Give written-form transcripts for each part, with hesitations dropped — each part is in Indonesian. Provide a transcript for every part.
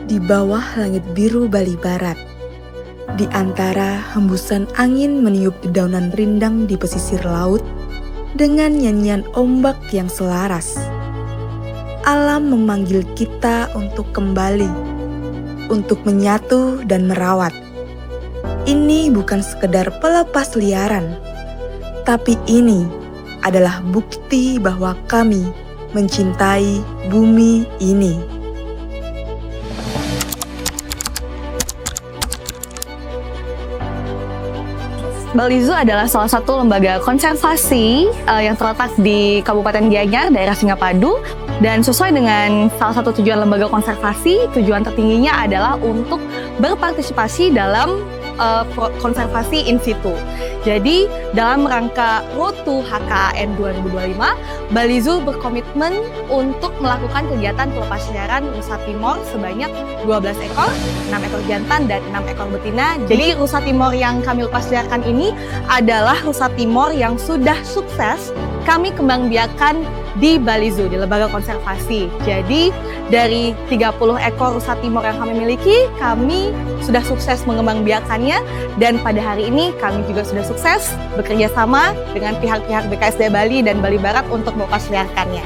di bawah langit biru Bali Barat. Di antara hembusan angin meniup dedaunan rindang di pesisir laut dengan nyanyian ombak yang selaras. Alam memanggil kita untuk kembali, untuk menyatu dan merawat. Ini bukan sekedar pelepas liaran, tapi ini adalah bukti bahwa kami mencintai bumi ini. Bali Zoo adalah salah satu lembaga konservasi yang terletak di Kabupaten Gianyar, daerah Singapadu. Dan sesuai dengan salah satu tujuan lembaga konservasi, tujuan tertingginya adalah untuk berpartisipasi dalam konservasi in situ. Jadi dalam rangka Road to HKAN 2025, Bali Zoo berkomitmen untuk melakukan kegiatan pelepasliaran rusa Timor sebanyak 12 ekor, 6 ekor jantan dan 6 ekor betina. Jadi rusa Timor yang kami lepasliarkan ini adalah rusa Timor yang sudah sukses kami kembang biakan di Bali Zoo, di lembaga konservasi. Jadi dari 30 ekor rusa Timor yang kami miliki, kami sudah sukses mengembang biakannya, dan pada hari ini kami juga sudah sukses bekerja sama dengan pihak-pihak BKSDA Bali dan Bali Barat untuk melepasliarkannya.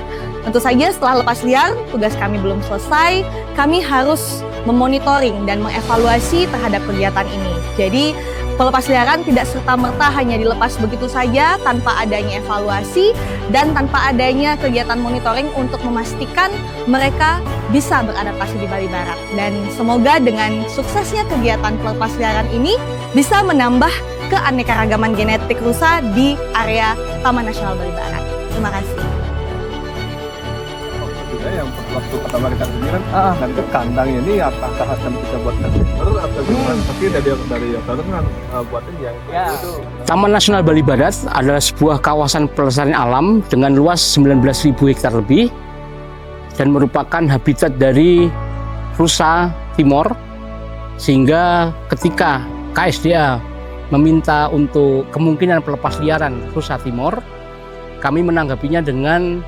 Tentu saja setelah lepas liar, tugas kami belum selesai, kami harus memonitoring dan mengevaluasi terhadap kegiatan ini. Jadi pelepasliaran tidak serta-merta hanya dilepas begitu saja tanpa adanya evaluasi dan tanpa adanya kegiatan monitoring untuk memastikan mereka bisa beradaptasi di Bali Barat. Dan semoga dengan suksesnya kegiatan pelepasliaran ini bisa menambah keanekaragaman genetik rusa di area Taman Nasional Bali Barat. Terima kasih. Yang waktu pertama kita sendiri kan, nanti ke kandang ini apakah akan kita buat baru atau gimana? Tapi dari baru kan buatin yang itu. Taman Nasional Bali Barat adalah sebuah kawasan pelestarian alam dengan luas 19.000 hektar lebih dan merupakan habitat dari rusa Timor, sehingga ketika KSDA meminta untuk kemungkinan pelepasliaran rusa Timor, kami menanggapinya dengan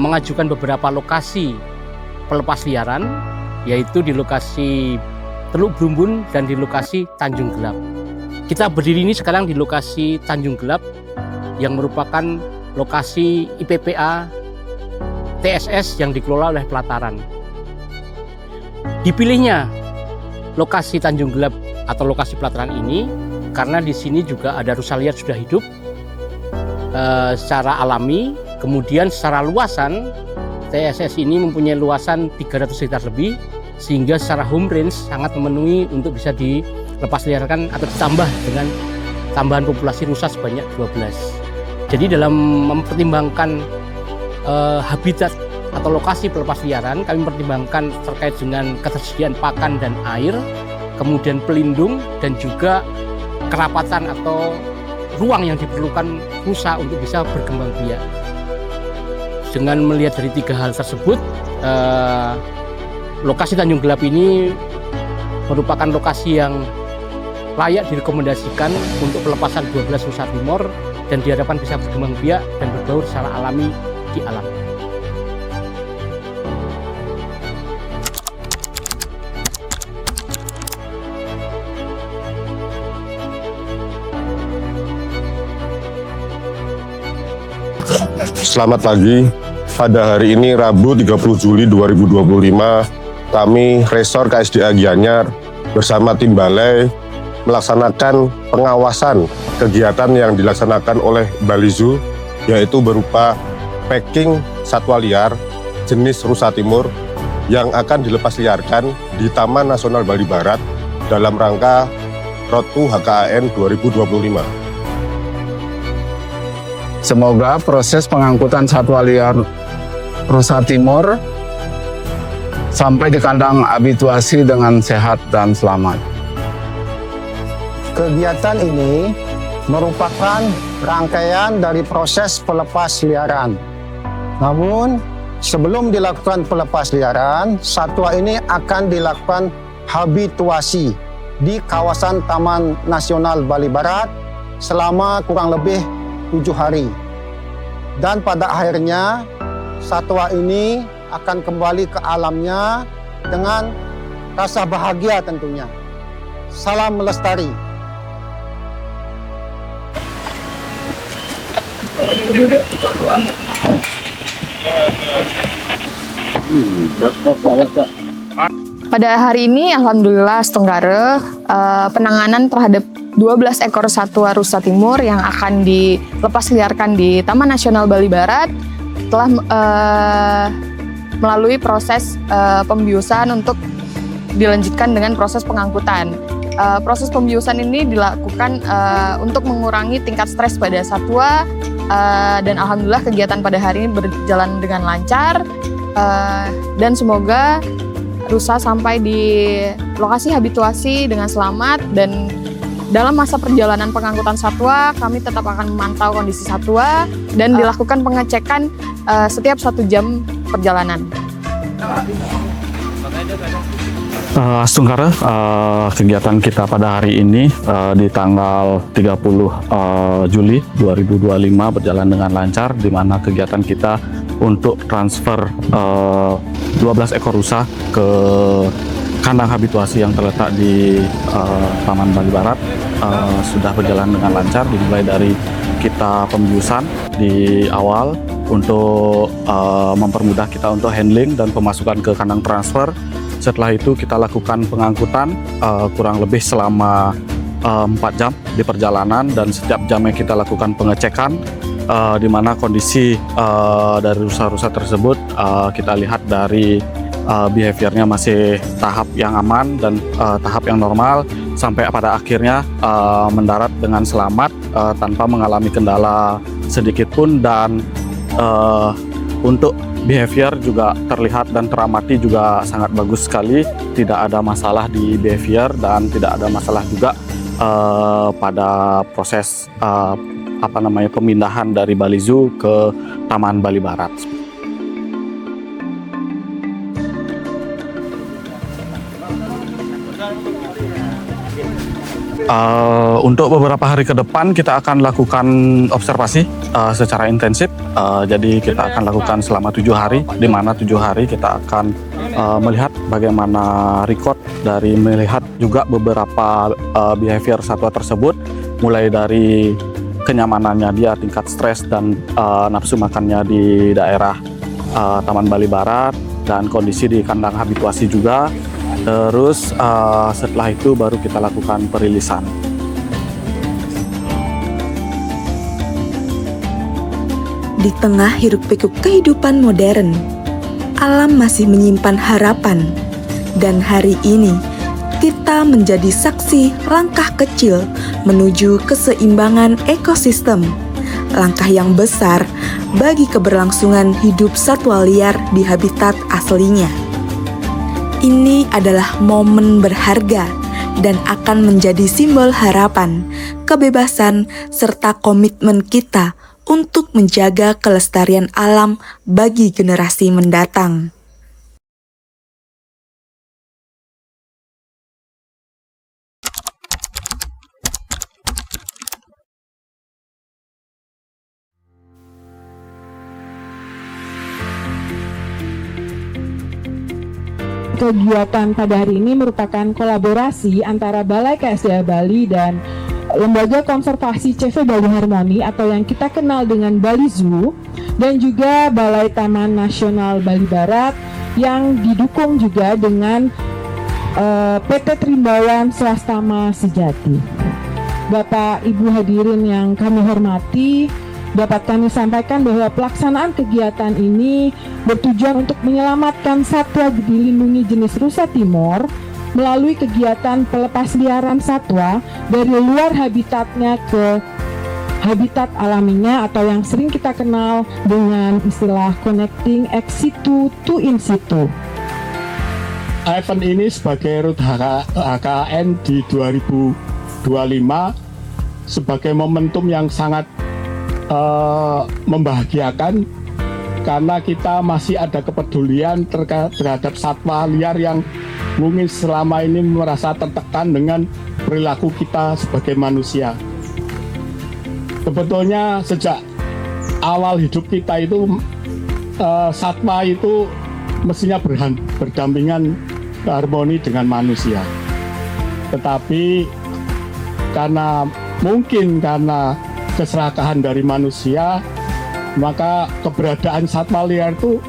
mengajukan beberapa lokasi pelepasliaran, yaitu di lokasi Teluk Brumbun dan di lokasi Tanjung Gelap. Kita berdiri ini sekarang di lokasi Tanjung Gelap yang merupakan lokasi IPPA TSS yang dikelola oleh Pelataran. Dipilihnya lokasi Tanjung Gelap atau lokasi Pelataran ini karena di sini juga ada rusa liar sudah hidup secara alami. Kemudian secara luasan, TSS ini mempunyai luasan 300 hektar lebih, sehingga secara home range sangat memenuhi untuk bisa dilepasliarkan atau ditambah dengan tambahan populasi rusa sebanyak 12. Jadi dalam mempertimbangkan habitat atau lokasi pelepasliaran, kami mempertimbangkan terkait dengan ketersediaan pakan dan air, kemudian pelindung, dan juga kerapatan atau ruang yang diperlukan rusa untuk bisa berkembang biak. Dengan melihat dari 3 hal tersebut, lokasi Tanjung Gelap ini merupakan lokasi yang layak direkomendasikan untuk pelepasan 12 rusa Timor dan diharapkan bisa berkembang biak dan berbaur secara alami di alam. Selamat pagi. Pada hari ini Rabu 30 Juli 2025, kami Resor KSDA Gianyar bersama tim balai melaksanakan pengawasan kegiatan yang dilaksanakan oleh Bali Zoo, yaitu berupa packing satwa liar jenis rusa Timor yang akan dilepasliarkan di Taman Nasional Bali Barat dalam rangka Road to HKAN 2025. Semoga proses pengangkutan satwa liar rusa Timor sampai di kandang habituasi dengan sehat dan selamat. Kegiatan ini merupakan rangkaian dari proses pelepasliaran. Namun, sebelum dilakukan pelepasliaran, satwa ini akan dilakukan habituasi di kawasan Taman Nasional Bali Barat selama kurang lebih 7 hari. Dan pada akhirnya satwa ini akan kembali ke alamnya dengan rasa bahagia tentunya. Salam melestari. Pada hari ini, Alhamdulillah Setenggara, penanganan terhadap 12 ekor satwa rusa timur yang akan dilepas liarkan di Taman Nasional Bali Barat telah melalui proses pembiusan untuk dilanjutkan dengan proses pengangkutan. Proses pembiusan ini dilakukan untuk mengurangi tingkat stres pada satwa, dan Alhamdulillah kegiatan pada hari ini berjalan dengan lancar, dan semoga rusa sampai di lokasi habituasi dengan selamat. Dan dalam masa perjalanan pengangkutan satwa, kami tetap akan memantau kondisi satwa dan dilakukan pengecekan setiap 1 jam perjalanan. Setenggara, kegiatan kita pada hari ini di tanggal 30 Juli 2025 berjalan dengan lancar, di mana kegiatan kita untuk transfer 12 ekor rusa ke kandang habituasi yang terletak di Taman Bali Barat sudah berjalan dengan lancar, dimulai dari kita pembiusan di awal untuk mempermudah kita untuk handling dan pemasukan ke kandang transfer. Setelah itu kita lakukan pengangkutan kurang lebih selama 4 jam di perjalanan, dan setiap jamnya kita lakukan pengecekan di mana kondisi dari rusa-rusa tersebut kita lihat dari behaviornya masih tahap yang aman dan tahap yang normal, sampai pada akhirnya mendarat dengan selamat tanpa mengalami kendala sedikit pun. Dan untuk behavior juga terlihat dan teramati juga sangat bagus sekali, tidak ada masalah di behavior dan tidak ada masalah juga pada proses pemindahan dari Bali Zoo ke Taman Bali Barat. Untuk beberapa hari ke depan kita akan lakukan observasi secara intensif. Jadi kita akan lakukan selama 7 hari, di mana 7 hari kita akan melihat bagaimana record dari melihat juga beberapa behavior satwa tersebut, mulai dari kenyamanannya dia, tingkat stres dan nafsu makannya di daerah Taman Bali Barat, dan kondisi di kandang habituasi juga. Terus setelah itu baru kita lakukan perilisan. Di tengah hiruk-pikuk kehidupan modern, alam masih menyimpan harapan. Dan hari ini, kita menjadi saksi langkah kecil menuju keseimbangan ekosistem. Langkah yang besar bagi keberlangsungan hidup satwa liar di habitat aslinya. Ini adalah momen berharga dan akan menjadi simbol harapan, kebebasan, serta komitmen kita untuk menjaga kelestarian alam bagi generasi mendatang. Kegiatan pada hari ini merupakan kolaborasi antara Balai KSDA Bali dan Lembaga Konservasi CV Bali Harmoni atau yang kita kenal dengan Bali Zoo, dan juga Balai Taman Nasional Bali Barat yang didukung juga dengan PT Trimbawan Swastama Sejati. Bapak Ibu hadirin yang kami hormati, dapat kami sampaikan bahwa pelaksanaan kegiatan ini bertujuan untuk menyelamatkan satwa dilindungi jenis rusa timur melalui kegiatan pelepasliaran satwa dari luar habitatnya ke habitat alaminya atau yang sering kita kenal dengan istilah connecting ex situ to in situ. Event ini sebagai RUT HKN di 2025 sebagai momentum yang sangat membahagiakan, karena kita masih ada kepedulian terhadap satwa liar yang mungkin selama ini merasa tertekan dengan perilaku kita sebagai manusia. Sebetulnya sejak awal hidup kita itu satwa itu mestinya berdampingan harmoni dengan manusia. Tetapi karena keserakahan dari manusia, maka keberadaan satwa liar itu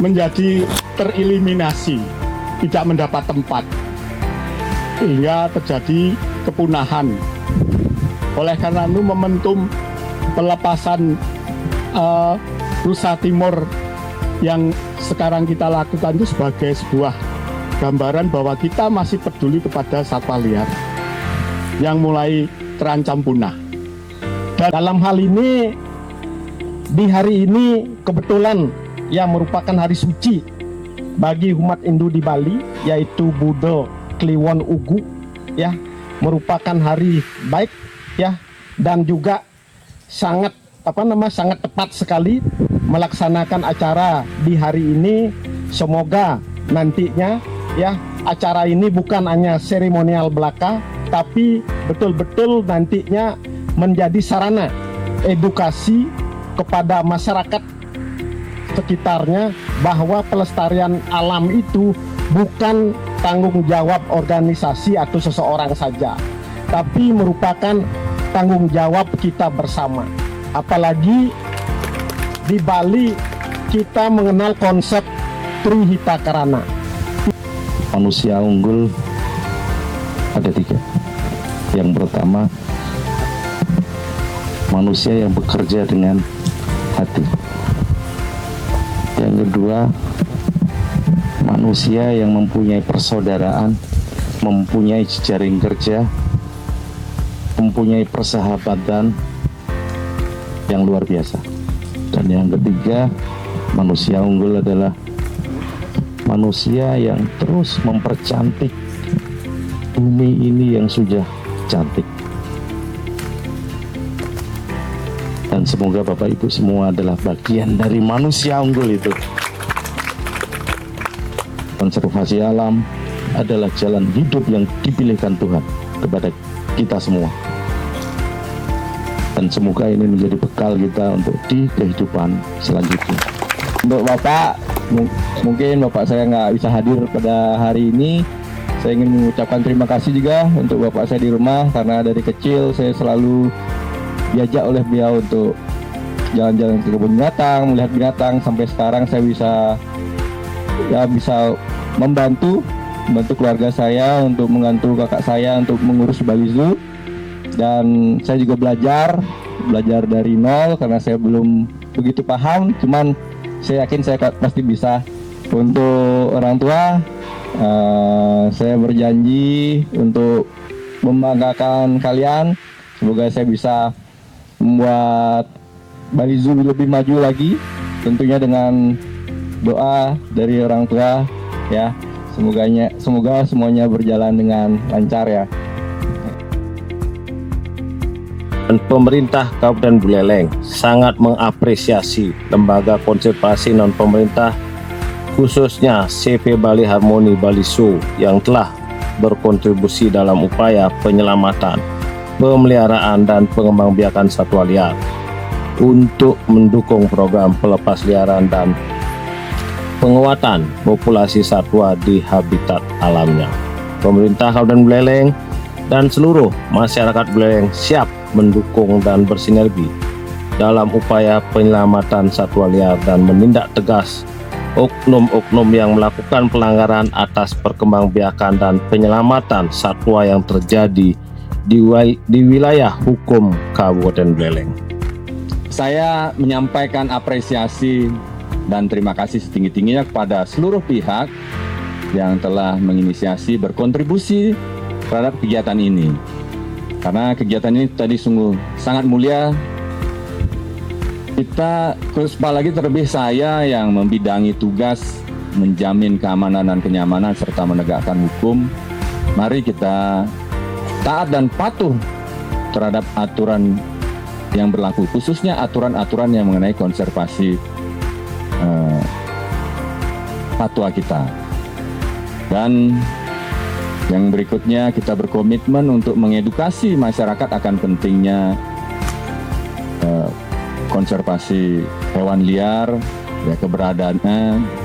menjadi tereliminasi, tidak mendapat tempat, hingga terjadi kepunahan. Oleh karena itu momentum pelepasan rusa timur yang sekarang kita lakukan itu sebagai sebuah gambaran bahwa kita masih peduli kepada satwa liar yang mulai terancam punah. Dan dalam hal ini, di hari ini kebetulan yang merupakan hari suci bagi umat Hindu di Bali, yaitu Budo Kliwon Ugu, ya, merupakan hari baik, ya, dan juga sangat tepat sekali melaksanakan acara di hari ini. Semoga nantinya, ya, acara ini bukan hanya seremonial belaka, tapi betul-betul nantinya menjadi sarana edukasi kepada masyarakat sekitarnya bahwa pelestarian alam itu bukan tanggung jawab organisasi atau seseorang saja, tapi merupakan tanggung jawab kita bersama. Apalagi di Bali kita mengenal konsep Trihita Karana. Manusia unggul ada 3. Yang pertama, manusia yang bekerja dengan hati. Yang kedua, manusia yang mempunyai persaudaraan, mempunyai jejaring kerja, mempunyai persahabatan yang luar biasa. Dan yang ketiga, manusia unggul adalah manusia yang terus mempercantik bumi ini yang sudah cantik. Dan semoga Bapak Ibu semua adalah bagian dari manusia unggul itu. Konservasi alam adalah jalan hidup yang dipilihkan Tuhan kepada kita semua. Dan semoga ini menjadi bekal kita untuk di kehidupan selanjutnya. Untuk Bapak, mungkin Bapak saya nggak bisa hadir pada hari ini. Saya ingin mengucapkan terima kasih juga untuk Bapak saya di rumah, karena dari kecil saya selalu diajak oleh beliau untuk jalan-jalan ke kebun binatang, melihat binatang, sampai sekarang saya bisa membantu keluarga saya untuk membantu kakak saya untuk mengurus Bali Zoo. Dan saya juga belajar dari nol karena saya belum begitu paham, cuman saya yakin saya pasti bisa. Untuk orang tua, saya berjanji untuk membanggakan kalian. Semoga saya bisa membuat Bali Zoo lebih maju lagi, tentunya dengan doa dari orang tua, ya. Semoga semuanya berjalan dengan lancar, ya. Dan pemerintah Kabupaten Buleleng sangat mengapresiasi lembaga konservasi non-pemerintah, khususnya CV Bali Harmoni Bali Zoo, yang telah berkontribusi dalam upaya penyelamatan, pemeliharaan, dan pengembangbiakan satwa liar untuk mendukung program pelepasliaran dan penguatan populasi satwa di habitat alamnya. Pemerintah Kabupaten Buleleng dan seluruh masyarakat Buleleng siap mendukung dan bersinergi dalam upaya penyelamatan satwa liar dan menindak tegas oknum-oknum yang melakukan pelanggaran atas perkembangbiakan dan penyelamatan satwa yang terjadi di wilayah hukum Kabupaten Buleleng. Saya menyampaikan apresiasi dan terima kasih setinggi-tingginya kepada seluruh pihak yang telah menginisiasi berkontribusi terhadap kegiatan ini. Karena kegiatan ini tadi sungguh sangat mulia. Kita apalagi terlebih saya yang membidangi tugas menjamin keamanan dan kenyamanan serta menegakkan hukum. Mari kita taat dan patuh terhadap aturan yang berlaku, khususnya aturan-aturan yang mengenai konservasi fatwa kita. Dan yang berikutnya, kita berkomitmen untuk mengedukasi masyarakat akan pentingnya konservasi hewan liar ya keberadaannya,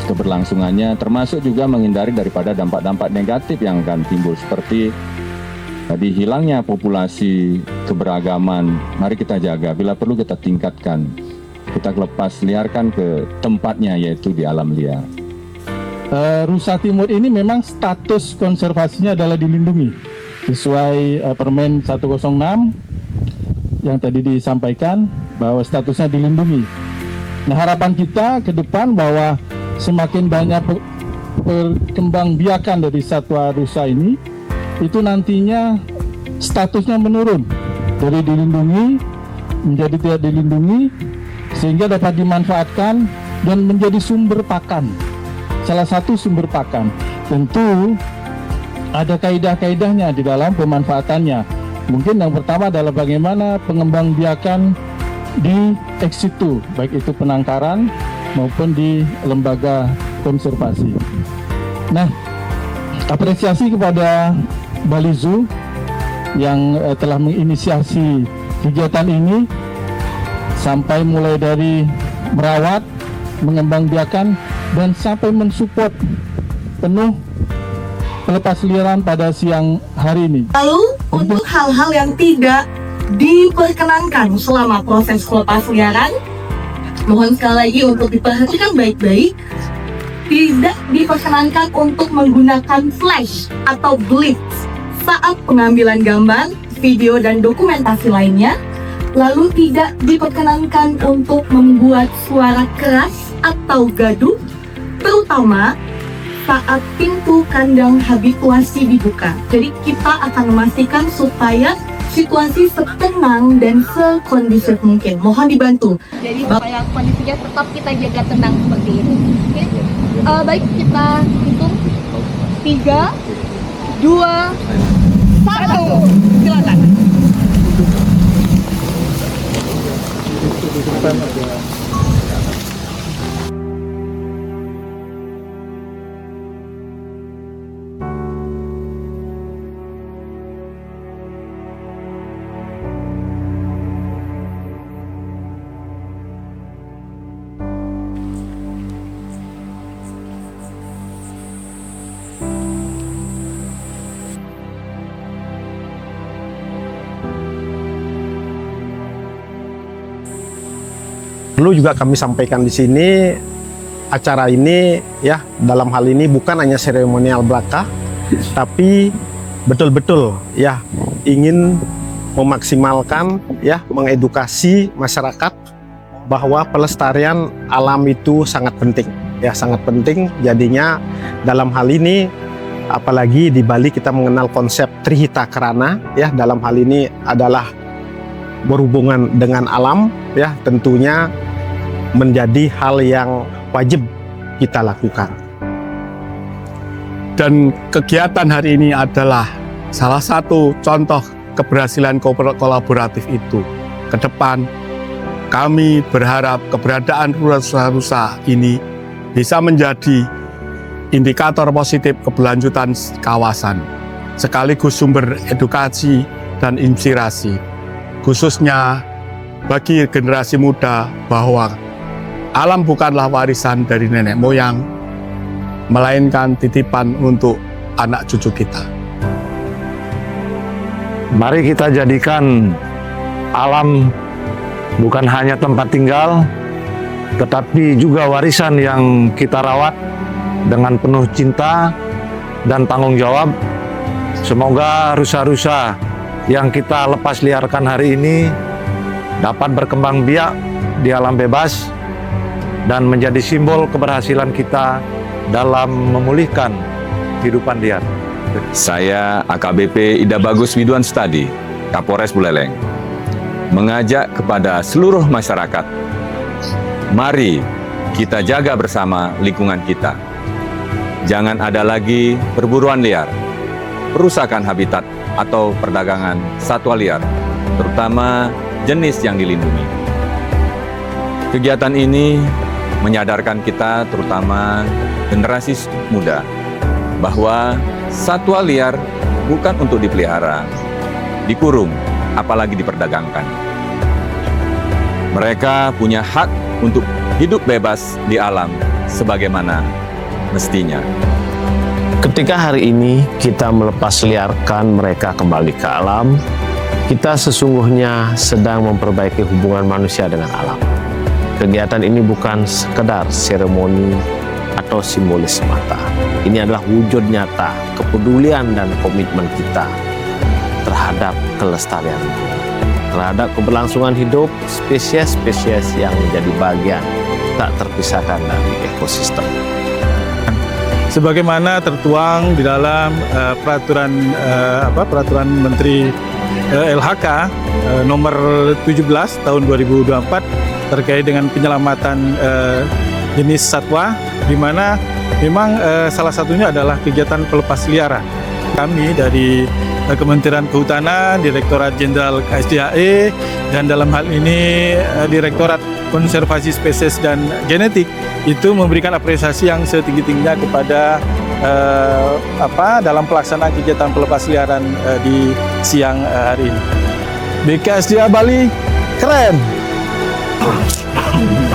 keberlangsungannya, termasuk juga menghindari daripada dampak-dampak negatif yang akan timbul seperti tadi hilangnya populasi keberagaman. Mari kita jaga, bila perlu kita tingkatkan, kita lepas liarkan ke tempatnya, yaitu di alam liar. Rusa Timur ini memang status konservasinya adalah dilindungi sesuai Permen 106 yang tadi disampaikan bahwa statusnya dilindungi. Nah, harapan kita ke depan bahwa semakin banyak perkembangbiakan dari satwa rusa ini, itu nantinya statusnya menurun dari dilindungi menjadi tidak dilindungi, sehingga dapat dimanfaatkan dan menjadi sumber pakan. Salah satu sumber pakan. Tentu ada kaidah-kaidahnya di dalam pemanfaatannya. Mungkin yang pertama adalah bagaimana pengembangbiakan di ex situ, baik itu penangkaran maupun di lembaga konservasi. Nah, apresiasi kepada Bali Zoo yang telah menginisiasi kegiatan ini, sampai mulai dari merawat, mengembangbiakan, dan sampai mensupport penuh pelepasliaran pada siang hari ini. Lalu untuk hal-hal yang tidak diperkenankan selama proses pelepasliaran, mohon sekali lagi untuk diperhatikan baik-baik. Tidak diperkenankan untuk menggunakan flash atau blitz saat pengambilan gambar, video, dan dokumentasi lainnya. Lalu tidak diperkenankan untuk membuat suara keras atau gaduh, terutama saat pintu kandang habituasi dibuka. Jadi kita akan memastikan supaya situasi setenang dan sekondusif mungkin. Mohon dibantu. Jadi supaya kondisinya tetap kita jaga tenang seperti ini. Oke? Baik, kita hitung 3, 2, 1. Silakan. Perlu juga kami sampaikan di sini, acara ini ya dalam hal ini bukan hanya seremonial belaka, tapi betul-betul ya ingin memaksimalkan ya mengedukasi masyarakat bahwa pelestarian alam itu sangat penting ya, sangat penting. Jadinya dalam hal ini apalagi di Bali kita mengenal konsep Trihita Karana ya, dalam hal ini adalah berhubungan dengan alam ya, tentunya menjadi hal yang wajib kita lakukan. Dan kegiatan hari ini adalah salah satu contoh keberhasilan kolaboratif itu. Ke depan kami berharap keberadaan rusa-rusa ini bisa menjadi indikator positif keberlanjutan kawasan, sekaligus sumber edukasi dan inspirasi, khususnya bagi generasi muda bahwa alam bukanlah warisan dari nenek moyang, melainkan titipan untuk anak cucu kita. Mari kita jadikan alam bukan hanya tempat tinggal, tetapi juga warisan yang kita rawat dengan penuh cinta dan tanggung jawab. Semoga rusa-rusa yang kita lepas liarkan hari ini dapat berkembang biak di alam bebas dan menjadi simbol keberhasilan kita dalam memulihkan kehidupan liar. Saya AKBP Ida Bagus Widuan Stadi, Kapolres Buleleng, mengajak kepada seluruh masyarakat, mari kita jaga bersama lingkungan kita. Jangan ada lagi perburuan liar, perusakan habitat atau perdagangan satwa liar, terutama jenis yang dilindungi. Kegiatan ini menyadarkan kita, terutama generasi muda, bahwa satwa liar bukan untuk dipelihara, dikurung, apalagi diperdagangkan. Mereka punya hak untuk hidup bebas di alam sebagaimana mestinya. Ketika hari ini kita melepas liarkan mereka kembali ke alam, kita sesungguhnya sedang memperbaiki hubungan manusia dengan alam. Kegiatan ini bukan sekedar seremoni atau simbolis semata. Ini adalah wujud nyata kepedulian dan komitmen kita terhadap kelestarian, terhadap keberlangsungan hidup spesies-spesies yang menjadi bagian tak terpisahkan dari ekosistem. Sebagaimana tertuang di dalam peraturan Menteri LHK nomor 17 tahun 2024 terkait dengan penyelamatan jenis satwa, di mana memang salah satunya adalah kegiatan pelepas liaran. Kami dari Kementerian Kehutanan, Direktorat Jenderal KSDAE, dan dalam hal ini Direktorat Konservasi Spesies dan Genetik itu memberikan apresiasi yang setinggi-tingginya kepada dalam pelaksanaan kegiatan pelepas liaran di siang hari ini. BKSDA Bali keren.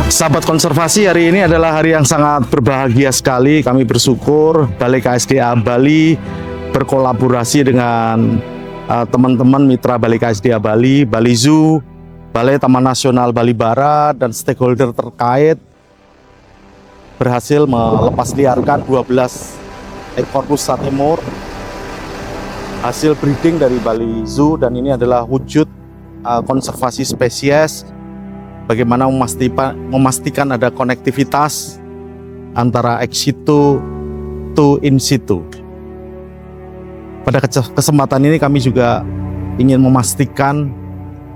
Sahabat konservasi, hari ini adalah hari yang sangat berbahagia sekali. Kami bersyukur Balai KSDA Bali berkolaborasi dengan teman-teman mitra Balai KSDA Bali, Bali Zoo, Balai Taman Nasional Bali Barat, dan stakeholder terkait berhasil melepas liarkan 12 ekor rusa timur hasil breeding dari Bali Zoo, dan ini adalah wujud konservasi spesies. Bagaimana memastikan ada konektivitas antara ex situ to in situ. Pada kesempatan ini kami juga ingin memastikan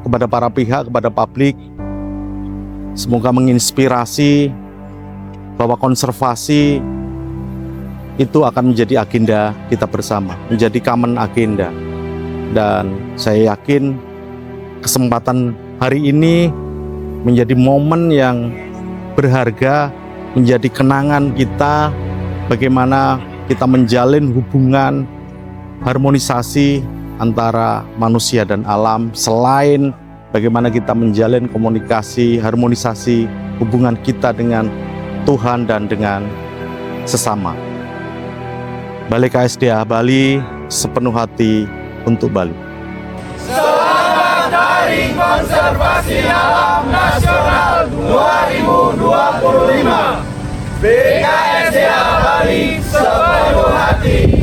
kepada para pihak, kepada publik, semoga menginspirasi bahwa konservasi itu akan menjadi agenda kita bersama, menjadi common agenda. Dan saya yakin kesempatan hari ini menjadi momen yang berharga, menjadi kenangan kita bagaimana kita menjalin hubungan harmonisasi antara manusia dan alam, selain bagaimana kita menjalin komunikasi, harmonisasi hubungan kita dengan Tuhan dan dengan sesama. Balai KSDA Bali sepenuh hati untuk Bali. Selamat Hari Konservasi Alam Nasional 2025. BKSDA Bali sepenuh hati.